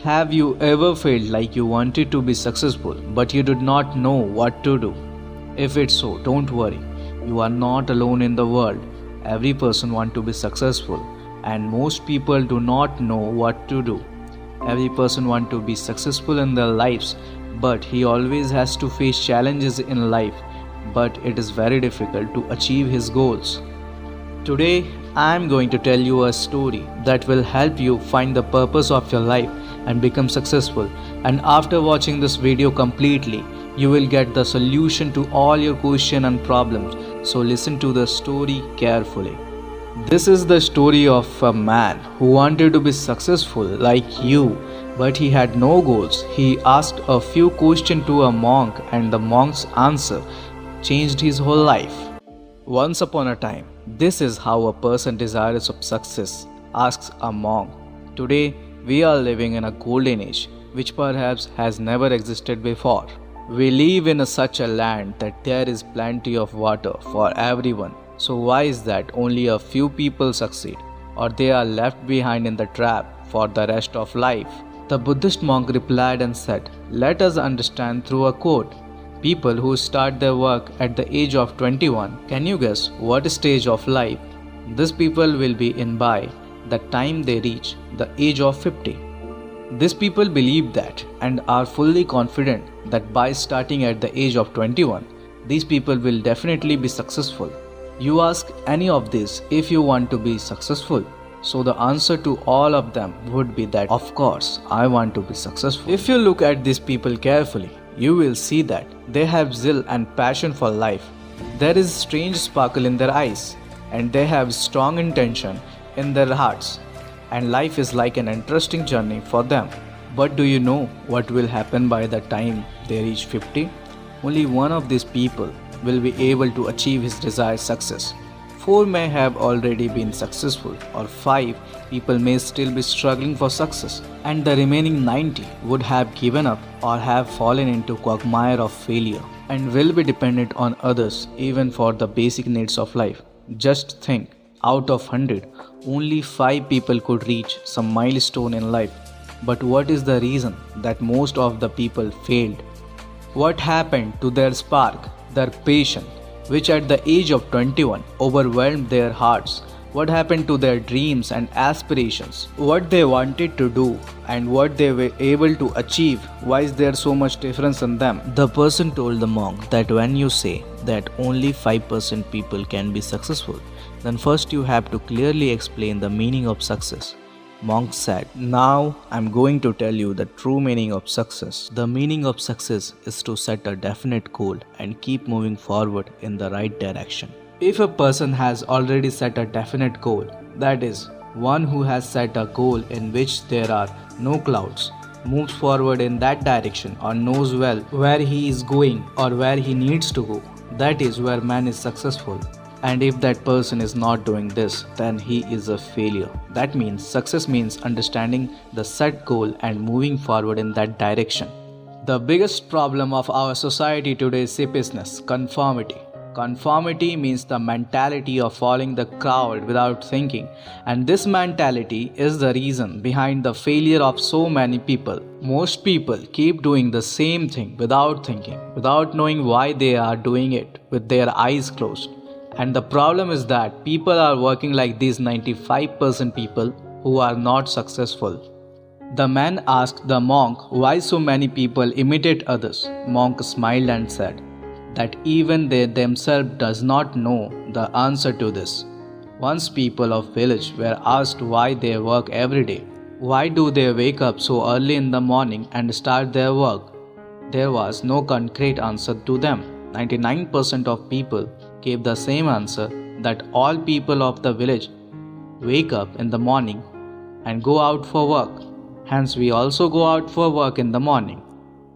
Have you ever felt like you wanted to be successful but you did not know what to do? If it's so, don't worry. You are not alone in the world. Every person wants to be successful and most people do not know what to do. Every person wants to be successful in their lives but he always has to face challenges in life, but it is very difficult to achieve his goals. Today, I am going to tell you a story that will help you find the purpose of your life and become successful. And after watching this video completely, you will get the solution to all your questions and problems. So listen to the story carefully. This is the story of a man who wanted to be successful like you, but he had no goals. He asked a few questions to a monk and the monk's answer changed his whole life. Once upon a time, this is how a person desirous of success asks a monk. Today, we are living in a golden age, which perhaps has never existed before. We live in such a land that there is plenty of water for everyone. So why is that only a few people succeed, or they are left behind in the trap for the rest of life? The Buddhist monk replied and said, "Let us understand through a quote. People who start their work at the age of 21, can you guess what stage of life these people will be in by the time they reach the age of 50? These people believe that and are fully confident that by starting at the age of 21, these people will definitely be successful. You ask any of these if you want to be successful. So the answer to all of them would be that, of course, I want to be successful. If you look at these people carefully, you will see that they have zeal and passion for life. There is strange sparkle in their eyes, and they have strong intention in their hearts. And life is like an interesting journey for them. But do you know what will happen by the time they reach 50? Only one of these people will be able to achieve his desired success. 4 may have already been successful, or 5 people may still be struggling for success, and the remaining 90 would have given up or have fallen into quagmire of failure and will be dependent on others even for the basic needs of life. Just think, out of 100, only 5 people could reach some milestone in life. But what is the reason that most of the people failed? What happened to their spark, their passion, which at the age of 21 overwhelmed their hearts? What happened to their dreams and aspirations? What they wanted to do and what they were able to achieve? Why is there so much difference in them? The person told the monk that when you say that only 5% people can be successful, then first you have to clearly explain the meaning of success. Monk said, "Now I'm going to tell you the true meaning of success. The meaning of success is to set a definite goal and keep moving forward in the right direction. If a person has already set a definite goal, that is, one who has set a goal in which there are no clouds, moves forward in that direction or knows well where he is going or where he needs to go, that is where man is successful. And if that person is not doing this, then he is a failure." That means success means understanding the set goal and moving forward in that direction. The biggest problem of our society today is sheepishness, conformity. Conformity means the mentality of following the crowd without thinking, and this mentality is the reason behind the failure of so many people. Most people keep doing the same thing without thinking, without knowing why they are doing it, with their eyes closed. And the problem is that people are working like these 95% people who are not successful. The man asked the monk why so many people imitate others. Monk smiled and said that even they themselves does not know the answer to this. Once people of village were asked why they work every day. Why do they wake up so early in the morning and start their work? There was no concrete answer to them. 99% of people gave the same answer, that all people of the village wake up in the morning and go out for work. Hence we also go out for work in the morning.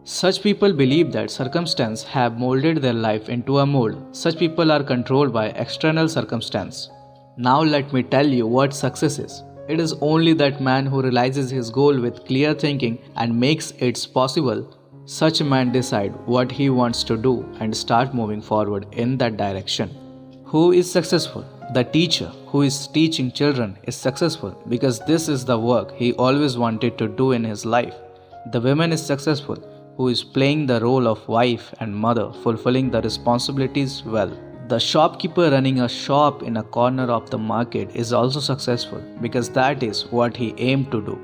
Such people believe that circumstances have molded their life into a mold. Such people are controlled by external circumstance. Now let me tell you what success is. It is only that man who realizes his goal with clear thinking and makes it possible. Such a man decide what he wants to do and start moving forward in that direction. Who is successful? The teacher who is teaching children is successful because this is the work he always wanted to do in his life. The woman is successful who is playing the role of wife and mother, fulfilling the responsibilities well. The shopkeeper running a shop in a corner of the market is also successful because that is what he aimed to do.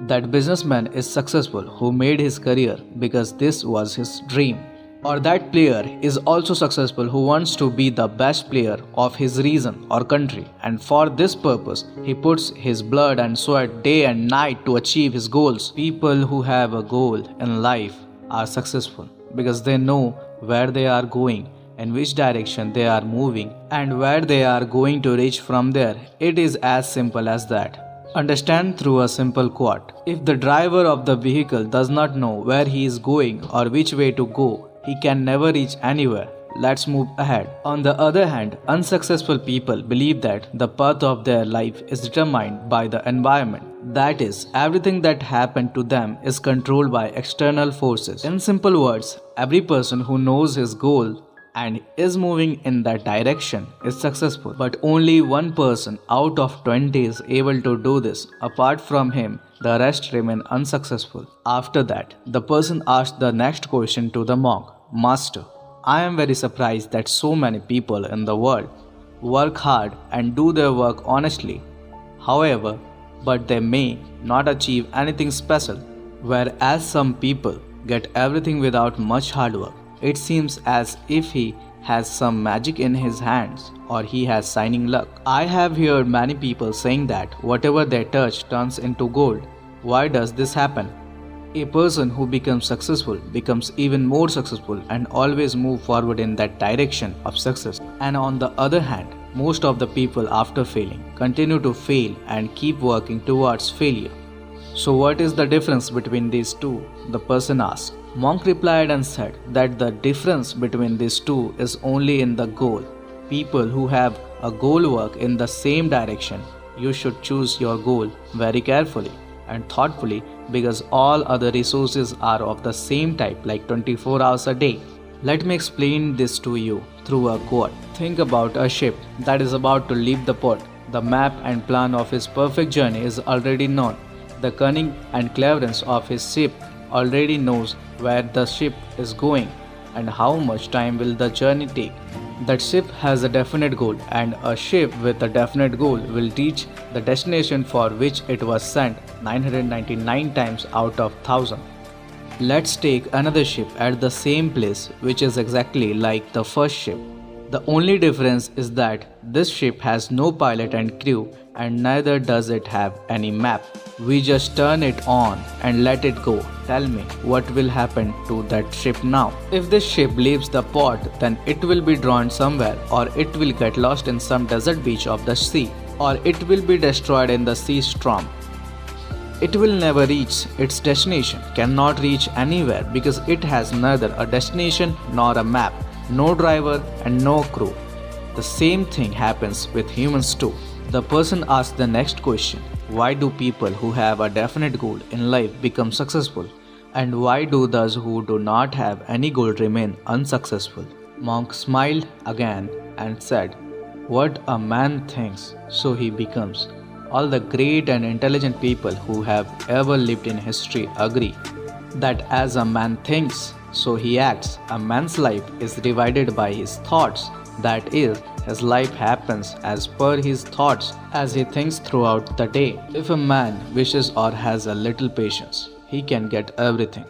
That businessman is successful who made his career because this was his dream. Or that player is also successful who wants to be the best player of his region or country, and for this purpose he puts his blood and sweat day and night to achieve his goals. People who have a goal in life are successful because they know where they are going, in which direction they are moving, and where they are going to reach from there. It is as simple as that. Understand through a simple quote. If the driver of the vehicle does not know where he is going or which way to go, he can never reach anywhere. Let's move ahead. On the other hand, unsuccessful people believe that the path of their life is determined by the environment. That is, everything that happened to them is controlled by external forces. In simple words, every person who knows his goal and is moving in that direction is successful. But only one person out of 20 is able to do this. Apart from him, the rest remain unsuccessful. After that, the person asked the next question to the monk, Master, I am very surprised that so many people in the world work hard and do their work honestly. However, but they may not achieve anything special, whereas some people get everything without much hard work. It seems as if he has some magic in his hands or he has shining luck. I have heard many people saying that whatever they touch turns into gold. Why does this happen? A person who becomes successful becomes even more successful and always move forward in that direction of success. And on the other hand, most of the people after failing continue to fail and keep working towards failure. So what is the difference between these two? The person asked. Monk replied and said that the difference between these two is only in the goal. People who have a goal work in the same direction. You should choose your goal very carefully and thoughtfully because all other resources are of the same type, like 24 hours a day. Let me explain this to you through a quote. Think about a ship that is about to leave the port. The map and plan of his perfect journey is already known. The cunning and cleverness of his ship already knows where the ship is going and how much time will the journey take. That ship has a definite goal, and a ship with a definite goal will reach the destination for which it was sent 999 times out of 1000. Let's take another ship at the same place which is exactly like the first ship. The only difference is that this ship has no pilot and crew, and neither does it have any map. We just turn it on and let it go. Tell me, what will happen to that ship now? If this ship leaves the port, then it will be drawn somewhere, or it will get lost in some desert beach of the sea, or it will be destroyed in the sea storm. It will never reach its destination, cannot reach anywhere because it has neither a destination nor a map, no driver and no crew. The same thing happens with humans too. The person asks the next question. Why do people who have a definite goal in life become successful? And why do those who do not have any goal remain unsuccessful? Monk smiled again and said, What a man thinks, so he becomes. All the great and intelligent people who have ever lived in history agree that as a man thinks, so he acts. A man's life is divided by his thoughts. That is, his life happens as per his thoughts as he thinks throughout the day. If a man wishes or has a little patience, he can get everything.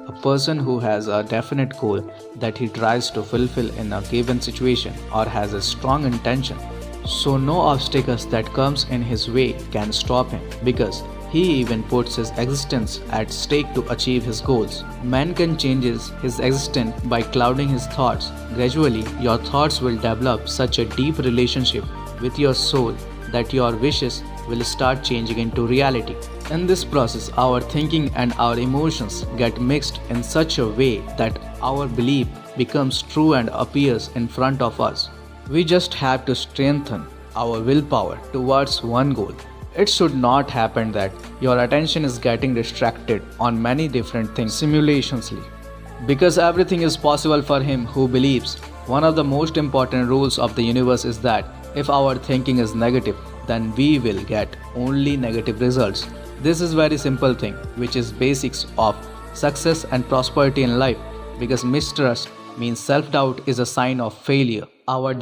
A person who has a definite goal that he tries to fulfill in a given situation or has a strong intention, so no obstacles that comes in his way can stop him because he even puts his existence at stake to achieve his goals. Man can change his existence by clouding his thoughts. Gradually, your thoughts will develop such a deep relationship with your soul that your wishes will start changing into reality. In this process, our thinking and our emotions get mixed in such a way that our belief becomes true and appears in front of us. We just have to strengthen our willpower towards one goal. It should not happen that your attention is getting distracted on many different things simultaneously. Because everything is possible for him who believes. One of the most important rules of the universe is that If our thinking is negative, then we will get only negative results. This is very simple thing, which is basics of success and prosperity in life, because mistrust means self-doubt is a sign of failure. Our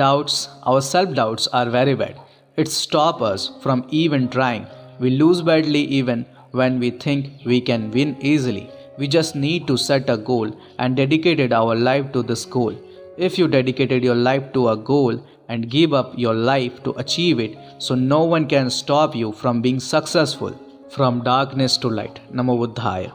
self-doubts are very bad. It stops us from even trying. We lose badly even when we think we can win easily. We just need to set a goal and dedicated our life to this goal. If you dedicated your life to a goal and give up your life to achieve it, so no one can stop you from being successful. From darkness to light. Namo Budhaya.